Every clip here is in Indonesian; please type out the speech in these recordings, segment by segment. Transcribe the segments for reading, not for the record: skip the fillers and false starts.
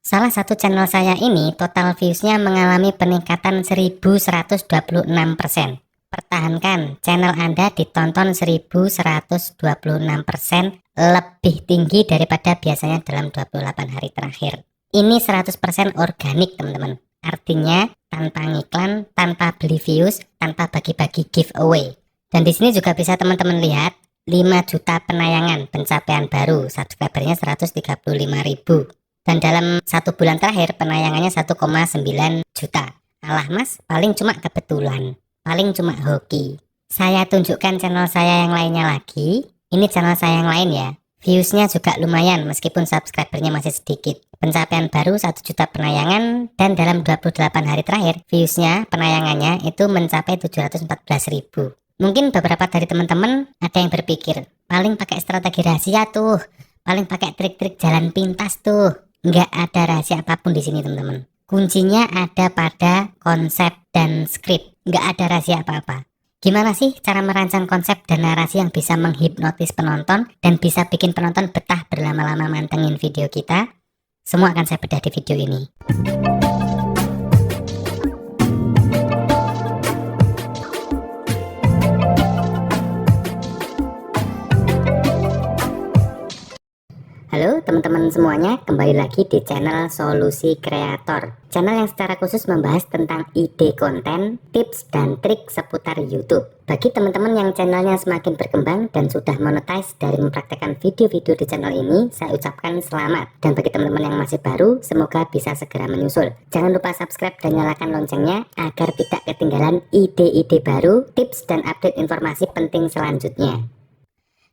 Salah satu channel saya ini total viewsnya mengalami peningkatan 1126%. Pertahankan, channel Anda ditonton 1126% lebih tinggi daripada biasanya dalam 28 hari terakhir. Ini 100% organik teman-teman. Artinya tanpa ngiklan, tanpa beli views, tanpa bagi-bagi giveaway. Dan di sini juga bisa teman-teman lihat 5 juta penayangan pencapaian baru, subscribernya 135.000. Dan dalam 1 bulan terakhir penayangannya 1,9 juta. Alah mas, paling cuma kebetulan, paling cuma hoki. Saya tunjukkan channel saya yang lainnya lagi. Ini channel saya yang lain ya. Viewsnya juga lumayan meskipun subscribernya masih sedikit. Pencapaian baru 1 juta penayangan, dan dalam 28 hari terakhir viewsnya, penayangannya itu mencapai 714.000. Mungkin beberapa dari teman-teman ada yang berpikir, paling pakai strategi rahasia tuh, paling pakai trik-trik jalan pintas tuh. Nggak ada rahasia apapun di sini teman-teman. Kuncinya ada pada konsep dan skrip. Nggak ada rahasia apa-apa. Gimana sih cara merancang konsep dan narasi yang bisa menghipnotis penonton dan bisa bikin penonton betah berlama-lama mantengin video kita? Semua akan saya bedah di video ini. Halo teman-teman semuanya, kembali lagi di channel Solusi Kreator. Channel yang secara khusus membahas tentang ide konten, tips dan trik seputar YouTube. Bagi teman-teman yang channelnya semakin berkembang dan sudah monetize dari mempraktekkan video-video di channel ini, saya ucapkan selamat. Dan bagi teman-teman yang masih baru, semoga bisa segera menyusul. Jangan lupa subscribe dan nyalakan loncengnya agar tidak ketinggalan ide-ide baru, tips dan update informasi penting selanjutnya.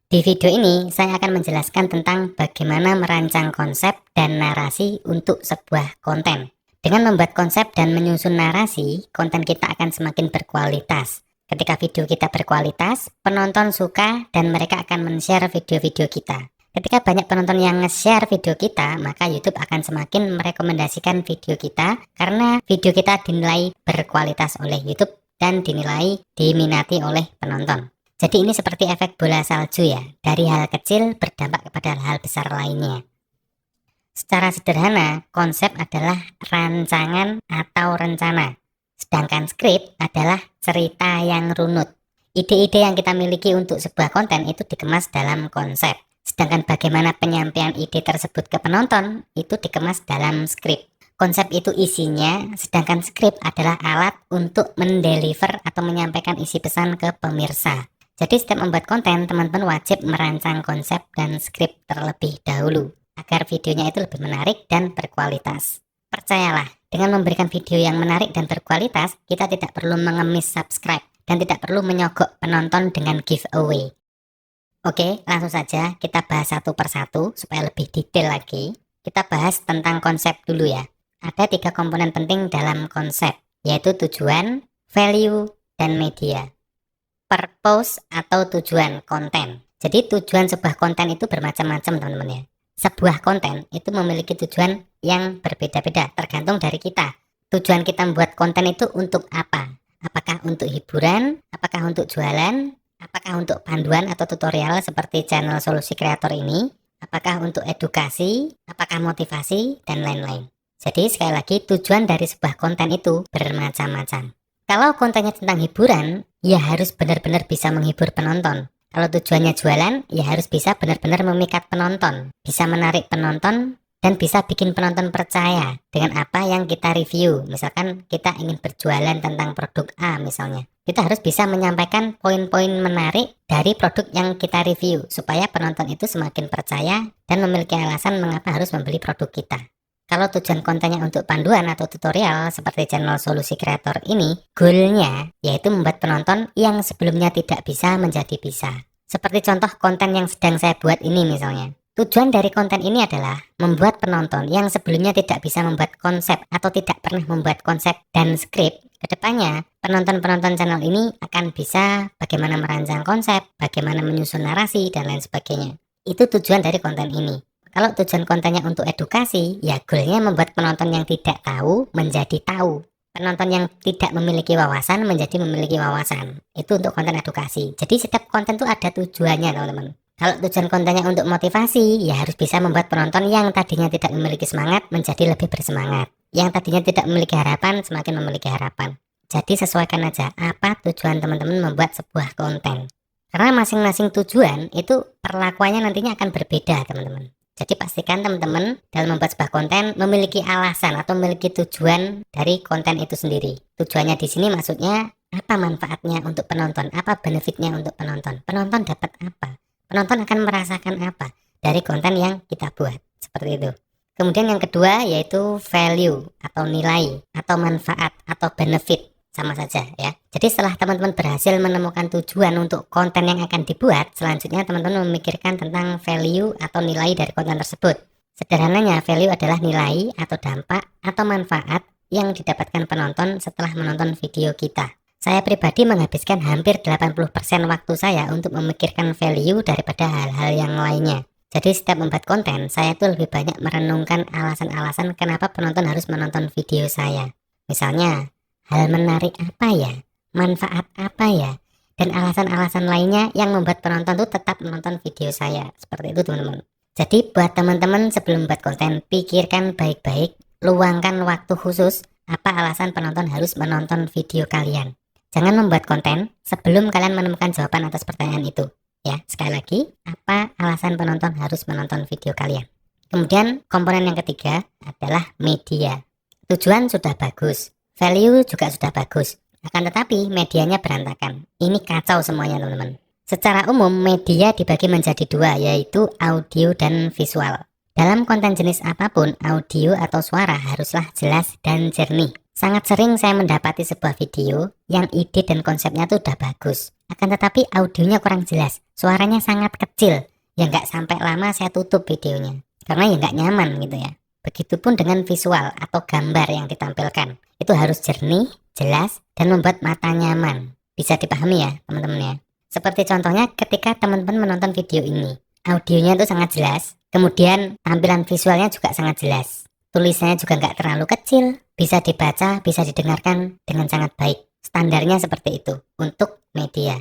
Di video ini, saya akan menjelaskan tentang bagaimana merancang konsep dan narasi untuk sebuah konten. Dengan membuat konsep dan menyusun narasi, konten kita akan semakin berkualitas. Ketika video kita berkualitas, penonton suka dan mereka akan men-share video-video kita. Ketika banyak penonton yang nge-share video kita, maka YouTube akan semakin merekomendasikan video kita karena video kita dinilai berkualitas oleh YouTube dan dinilai diminati oleh penonton. Jadi ini seperti efek bola salju ya, dari hal kecil berdampak kepada hal besar lainnya. Secara sederhana, konsep adalah rancangan atau rencana, sedangkan skrip adalah cerita yang runut. Ide-ide yang kita miliki untuk sebuah konten itu dikemas dalam konsep, sedangkan bagaimana penyampaian ide tersebut ke penonton itu dikemas dalam skrip. Konsep itu isinya, sedangkan skrip adalah alat untuk mendeliver atau menyampaikan isi pesan ke pemirsa. Jadi setiap membuat konten, teman-teman wajib merancang konsep dan skrip terlebih dahulu agar videonya itu lebih menarik dan berkualitas. Percayalah, dengan memberikan video yang menarik dan berkualitas, kita tidak perlu mengemis subscribe dan tidak perlu menyogok penonton dengan giveaway. Oke, langsung saja kita bahas satu persatu supaya lebih detail lagi. Kita bahas tentang konsep dulu ya. Ada 3 komponen penting dalam konsep, yaitu tujuan, value, dan media. Purpose atau tujuan konten. Jadi tujuan sebuah konten itu bermacam-macam teman-teman ya. Sebuah konten itu memiliki tujuan yang berbeda-beda tergantung dari kita. Tujuan kita membuat konten itu untuk apa? Apakah untuk hiburan? Apakah untuk jualan? Apakah untuk panduan atau tutorial seperti channel Solusi Kreator ini? Apakah untuk edukasi? Apakah motivasi? Dan lain-lain. Jadi sekali lagi tujuan dari sebuah konten itu bermacam-macam. Kalau kontennya tentang hiburan, ya harus benar-benar bisa menghibur penonton. Kalau tujuannya jualan, ya harus bisa benar-benar memikat penonton, bisa menarik penonton, dan bisa bikin penonton percaya dengan apa yang kita review. Misalkan kita ingin berjualan tentang produk A misalnya. Kita harus bisa menyampaikan poin-poin menarik dari produk yang kita review, supaya penonton itu semakin percaya dan memiliki alasan mengapa harus membeli produk kita. Kalau tujuan kontennya untuk panduan atau tutorial seperti channel Solusi Kreator ini, goalnya yaitu membuat penonton yang sebelumnya tidak bisa menjadi bisa. Seperti contoh konten yang sedang saya buat ini misalnya. Tujuan dari konten ini adalah membuat penonton yang sebelumnya tidak bisa membuat konsep atau tidak pernah membuat konsep dan skrip. Kedepannya, penonton-penonton channel ini akan bisa bagaimana merancang konsep, bagaimana menyusun narasi, dan lain sebagainya. Itu tujuan dari konten ini. Kalau tujuan kontennya untuk edukasi, ya goalnya membuat penonton yang tidak tahu menjadi tahu. Penonton yang tidak memiliki wawasan menjadi memiliki wawasan. Itu untuk konten edukasi. Jadi setiap konten itu ada tujuannya teman-teman. Kalau tujuan kontennya untuk motivasi, ya harus bisa membuat penonton yang tadinya tidak memiliki semangat menjadi lebih bersemangat. Yang tadinya tidak memiliki harapan semakin memiliki harapan. Jadi sesuaikan aja apa tujuan teman-teman membuat sebuah konten. Karena masing-masing tujuan itu perlakuannya nantinya akan berbeda, teman-teman. Jadi pastikan teman-teman dalam membuat sebuah konten memiliki alasan atau memiliki tujuan dari konten itu sendiri. Tujuannya di sini maksudnya apa manfaatnya untuk penonton, apa benefitnya untuk penonton. Penonton dapat apa? Penonton akan merasakan apa dari konten yang kita buat, seperti itu. Kemudian yang kedua yaitu value atau nilai atau manfaat atau benefit, sama saja ya. Jadi setelah teman-teman berhasil menemukan tujuan untuk konten yang akan dibuat, selanjutnya teman-teman memikirkan tentang value atau nilai dari konten tersebut. Sederhananya value adalah nilai atau dampak atau manfaat yang didapatkan penonton setelah menonton video kita. Saya pribadi menghabiskan hampir 80% waktu saya untuk memikirkan value daripada hal-hal yang lainnya. Jadi setiap membuat konten, saya tuh lebih banyak merenungkan alasan-alasan kenapa penonton harus menonton video saya. Misalnya, hal menarik apa ya? Manfaat apa ya? Dan alasan-alasan lainnya yang membuat penonton tuh tetap menonton video saya. Seperti itu teman-teman. Jadi buat teman-teman sebelum membuat konten, pikirkan baik-baik, luangkan waktu khusus apa alasan penonton harus menonton video kalian. Jangan membuat konten sebelum kalian menemukan jawaban atas pertanyaan itu. Ya, sekali lagi, apa alasan penonton harus menonton video kalian? Kemudian komponen yang ketiga adalah media. Tujuan sudah bagus, value juga sudah bagus. Akan tetapi medianya berantakan. Ini kacau semuanya teman-teman. Secara umum media dibagi menjadi dua, yaitu audio dan visual. Dalam konten jenis apapun, audio atau suara haruslah jelas dan jernih. Sangat sering saya mendapati sebuah video yang ide dan konsepnya tuh udah bagus. Akan tetapi audionya kurang jelas, suaranya sangat kecil. Ya nggak sampai lama saya tutup videonya. Karena ya nggak nyaman gitu ya. Begitupun dengan visual atau gambar yang ditampilkan. Itu harus jernih, jelas, dan membuat mata nyaman. Bisa dipahami ya teman-teman ya. Seperti contohnya ketika teman-teman menonton video ini. Audionya itu sangat jelas, kemudian tampilan visualnya juga sangat jelas. Tulisannya juga nggak terlalu kecil, bisa dibaca, bisa didengarkan dengan sangat baik. Standarnya seperti itu untuk media.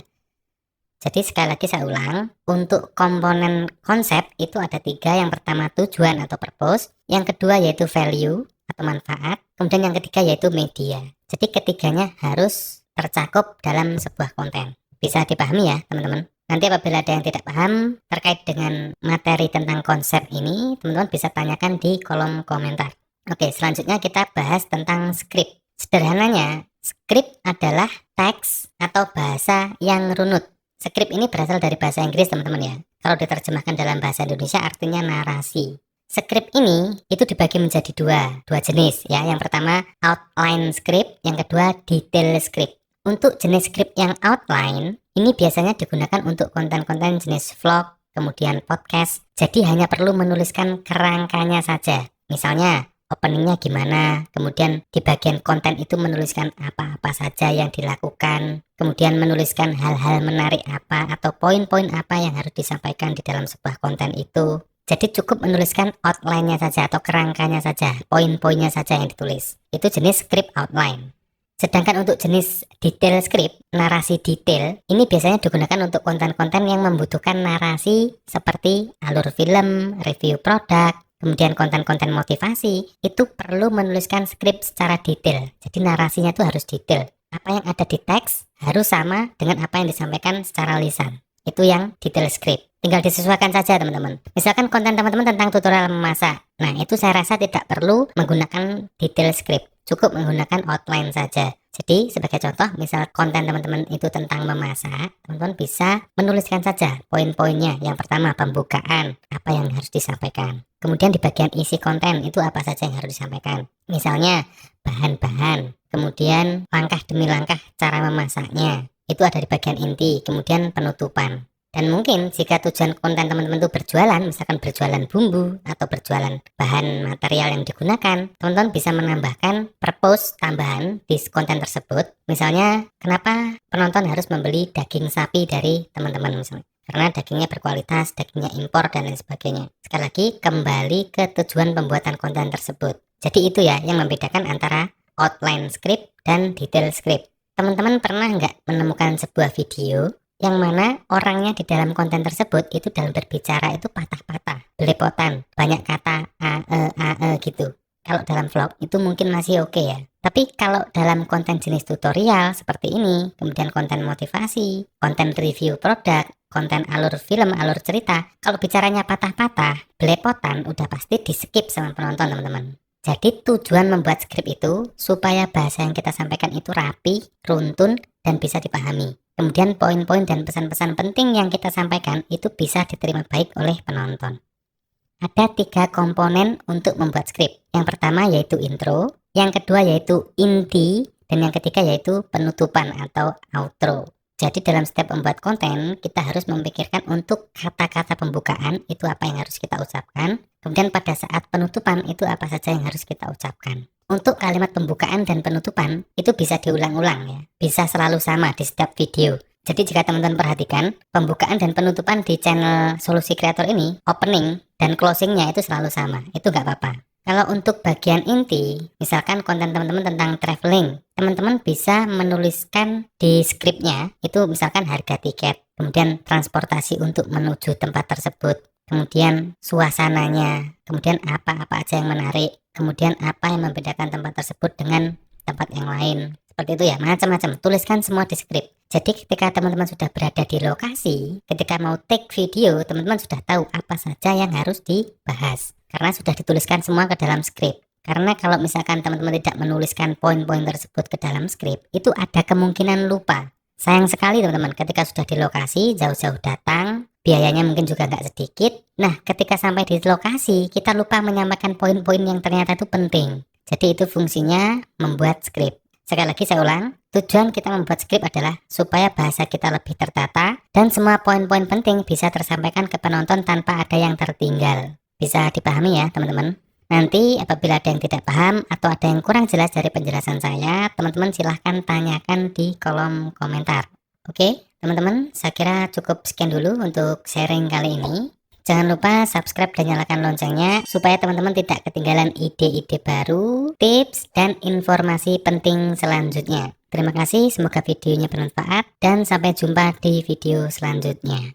Jadi sekali lagi saya ulang, untuk komponen konsep itu ada 3. Yang pertama tujuan atau purpose, yang kedua yaitu value atau manfaat, kemudian yang ketiga yaitu media. Jadi ketiganya harus tercakup dalam sebuah konten. Bisa dipahami ya teman-teman. Nanti apabila ada yang tidak paham terkait dengan materi tentang konsep ini, teman-teman bisa tanyakan di kolom komentar. Oke, selanjutnya kita bahas tentang skrip. Sederhananya, skrip adalah teks atau bahasa yang runut. Skrip ini berasal dari bahasa Inggris teman-teman ya. Kalau diterjemahkan dalam bahasa Indonesia artinya narasi. Skrip ini itu dibagi menjadi dua jenis ya. Yang pertama outline script, yang kedua detail script. Untuk jenis skrip yang outline, ini biasanya digunakan untuk konten-konten jenis vlog, kemudian podcast. Jadi hanya perlu menuliskan kerangkanya saja. Misalnya openingnya gimana, kemudian di bagian konten itu menuliskan apa-apa saja yang dilakukan, kemudian menuliskan hal-hal menarik apa atau poin-poin apa yang harus disampaikan di dalam sebuah konten itu. Jadi cukup menuliskan outline-nya saja atau kerangkanya saja, poin-poinnya saja yang ditulis. Itu jenis skrip outline. Sedangkan untuk jenis detail script, narasi detail, ini biasanya digunakan untuk konten-konten yang membutuhkan narasi seperti alur film, review produk, kemudian konten-konten motivasi, itu perlu menuliskan skrip secara detail. Jadi narasinya itu harus detail. Apa yang ada di teks harus sama dengan apa yang disampaikan secara lisan. Itu yang detail script. Tinggal disesuaikan saja teman-teman. Misalkan konten teman-teman tentang tutorial memasak. Nah itu saya rasa tidak perlu menggunakan detail script. Cukup menggunakan outline saja. Jadi sebagai contoh, misal konten teman-teman itu tentang memasak, teman-teman bisa menuliskan saja poin-poinnya. Yang pertama pembukaan, apa yang harus disampaikan. Kemudian di bagian isi konten itu apa saja yang harus disampaikan. Misalnya bahan-bahan, kemudian langkah demi langkah cara memasaknya. Itu ada di bagian inti, kemudian penutupan. Dan mungkin jika tujuan konten teman-teman itu berjualan, misalkan berjualan bumbu atau berjualan bahan material yang digunakan, teman-teman bisa menambahkan purpose tambahan di konten tersebut. Misalnya, kenapa penonton harus membeli daging sapi dari teman-teman misalnya. Karena dagingnya berkualitas, dagingnya impor, dan lain sebagainya. Sekali lagi, kembali ke tujuan pembuatan konten tersebut. Jadi itu ya yang membedakan antara outline script dan detail script. Teman-teman pernah nggak menemukan sebuah video yang mana orangnya di dalam konten tersebut itu dalam berbicara itu patah-patah, belepotan, banyak kata gitu. Kalau dalam vlog itu mungkin masih oke ya. Tapi kalau dalam konten jenis tutorial seperti ini, kemudian konten motivasi, konten review produk, konten alur film, alur cerita, kalau bicaranya patah-patah, belepotan, udah pasti di skip sama penonton teman-teman. Jadi tujuan membuat skrip itu supaya bahasa yang kita sampaikan itu rapi, runtun, dan bisa dipahami. Kemudian poin-poin dan pesan-pesan penting yang kita sampaikan itu bisa diterima baik oleh penonton. Ada 3 komponen untuk membuat skrip. Yang pertama yaitu intro, yang kedua yaitu inti, dan yang ketiga yaitu penutupan atau outro. Jadi dalam setiap membuat konten, kita harus memikirkan untuk kata-kata pembukaan itu apa yang harus kita ucapkan. Kemudian pada saat penutupan itu apa saja yang harus kita ucapkan. Untuk kalimat pembukaan dan penutupan itu bisa diulang-ulang ya. Bisa selalu sama di setiap video. Jadi jika teman-teman perhatikan, pembukaan dan penutupan di channel Solusi Kreator ini, opening dan closingnya itu selalu sama. Itu nggak apa-apa. Kalau untuk bagian inti, misalkan konten teman-teman tentang traveling, teman-teman bisa menuliskan di skripnya, itu misalkan harga tiket, kemudian transportasi untuk menuju tempat tersebut, kemudian suasananya, kemudian apa-apa aja yang menarik, kemudian apa yang membedakan tempat tersebut dengan tempat yang lain. Seperti itu ya, macam-macam. Tuliskan semua di skrip. Jadi ketika teman-teman sudah berada di lokasi, ketika mau take video, teman-teman sudah tahu apa saja yang harus dibahas. Karena sudah dituliskan semua ke dalam skrip. Karena kalau misalkan teman-teman tidak menuliskan poin-poin tersebut ke dalam skrip, itu ada kemungkinan lupa. Sayang sekali teman-teman, ketika sudah di lokasi, jauh-jauh datang, biayanya mungkin juga nggak sedikit. Nah, ketika sampai di lokasi, kita lupa menyampaikan poin-poin yang ternyata itu penting. Jadi itu fungsinya membuat skrip. Sekali lagi saya ulang, tujuan kita membuat skrip adalah supaya bahasa kita lebih tertata dan semua poin-poin penting bisa tersampaikan ke penonton tanpa ada yang tertinggal. Bisa dipahami ya teman-teman? Nanti apabila ada yang tidak paham atau ada yang kurang jelas dari penjelasan saya, teman-teman silahkan tanyakan di kolom komentar. Oke teman-teman, saya kira cukup sekian dulu untuk sharing kali ini. Jangan lupa subscribe dan nyalakan loncengnya supaya teman-teman tidak ketinggalan ide-ide baru, tips, dan informasi penting selanjutnya. Terima kasih, semoga videonya bermanfaat dan sampai jumpa di video selanjutnya.